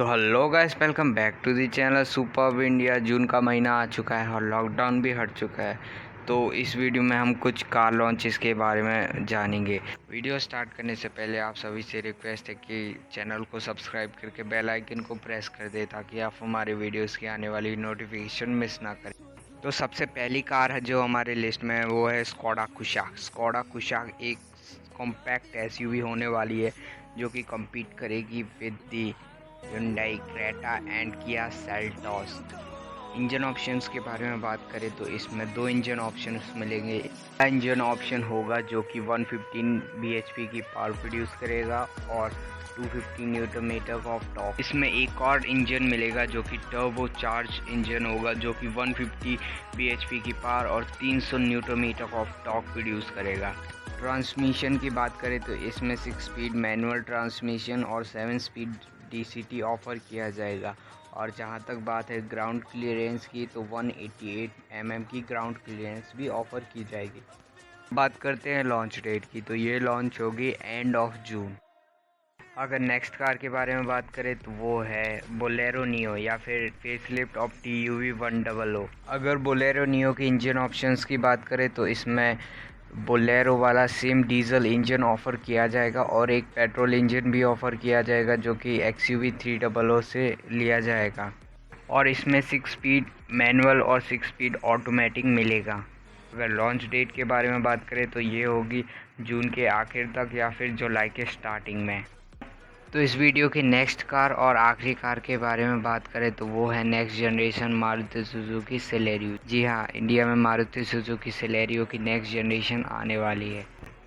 तो hello guys, welcome back to the channel superb India. जून का महीना आ चुका है और लॉकडाउन भी हट चुका है। तो इस वीडियो में हम कुछ कार लॉन्चेस के बारे में जानेंगे। वीडियो स्टार्ट करने से पहले आप सभी से रिक्वेस्ट है कि चैनल को सब्सक्राइब करके बेल आइकन को प्रेस कर दे ताकि आप हमारे वीडियोस की आने वाली नोटिफिकेशन मिस ना करें। तो सबसे पहली कार है जो हमारे लिस्ट में है वो है स्कोडा कुशाक। स्कोडा कुशाक एक कॉम्पैक्ट एसयूवी होने वाली है जो कि कम्पीट करेगी with the Hyundai Creta and Kia Seltos. Engine options के बारे में बात करें तो इसमें दो इंजन ऑप्शंस मिलेंगे। इंजन ऑप्शन होगा जो कि 115 bhp की पावर प्रोड्यूस करेगा और 250 न्यूटन मीटर ऑफ टॉर्क। इसमें एक और इंजन मिलेगा जो कि टर्बो चार्ज इंजन होगा जो कि 150 bhp की पावर और 300 newton metre of torque produce करेगा। ट्रांसमिशन की बात करें तो इसमें 6 स्पीड मैनुअल ट्रांसमिशन और 7 स्पीड DCT ऑफ़र किया जाएगा। और जहां तक बात है ग्राउंड क्लियरेंस की तो 188 mm की ग्राउंड क्लियरेंस भी ऑफ़र की जाएगी। बात करते हैं लॉन्च डेट की, तो ये लॉन्च होगी एंड ऑफ जून। अगर नेक्स्ट कार के बारे में बात करें तो वो है बोलेरो नियो या फिर फेसलिफ्ट ऑफ TUV 100। अगर बोलेरो नियो के इंजन ऑप्शंस की बात करें तो इसमें बोलेरो वाला सेम डीजल इंजन ऑफ़र किया जाएगा और एक पेट्रोल इंजन भी ऑफ़र किया जाएगा जो कि XUV 300 से लिया जाएगा। और इसमें 6 स्पीड मैनुअल और 6 स्पीड ऑटोमेटिक मिलेगा। अगर लॉन्च डेट के बारे में बात करें तो ये होगी जून के आखिर तक या फिर जुलाई के स्टार्टिंग में। तो इस वीडियो की नेक्स्ट कार और आखिरी कार के बारे में बात करें तो वो है next generation Maruti Suzuki Celerio. जी हाँ, इंडिया में मारुति सुजुकी सेलेरियो की नेक्स्ट जनरेशन आने वाली है।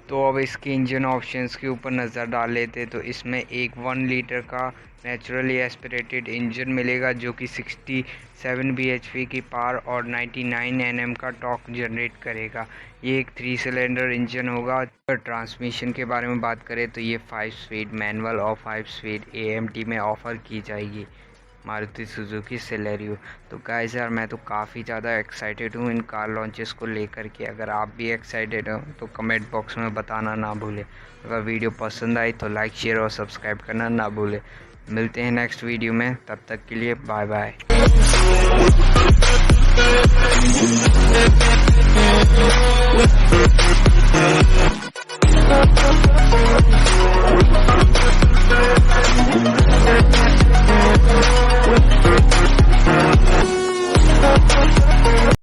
तो अब इसके इंजन ऑप्शंस के ऊपर नज़र डाल लेते तो इसमें एक 1 लीटर का नेचुरली एस्पिरेटेड इंजन मिलेगा जो कि 67 bhp की पावर और 99 Nm का टॉर्क जनरेट करेगा। ये एक 3 सिलेंडर इंजन होगा। ट्रांसमिशन के बारे में बात करें तो ये 5 स्पीड मैनुअल और 5 स्पीड AMT में ऑफ़र की जाएगी मारुति सुजुकी सेलेरियो। तो गाइस यार, मैं तो काफ़ी ज़्यादा एक्साइटेड हूँ इन कार लॉन्चेस को लेकर के। अगर आप भी एक्साइटेड हो तो कमेंट बॉक्स में बताना ना भूलें। अगर वीडियो पसंद आई तो लाइक शेयर और सब्सक्राइब करना ना भूलें। मिलते हैं नेक्स्ट वीडियो में, तब तक के लिए बाय बाय।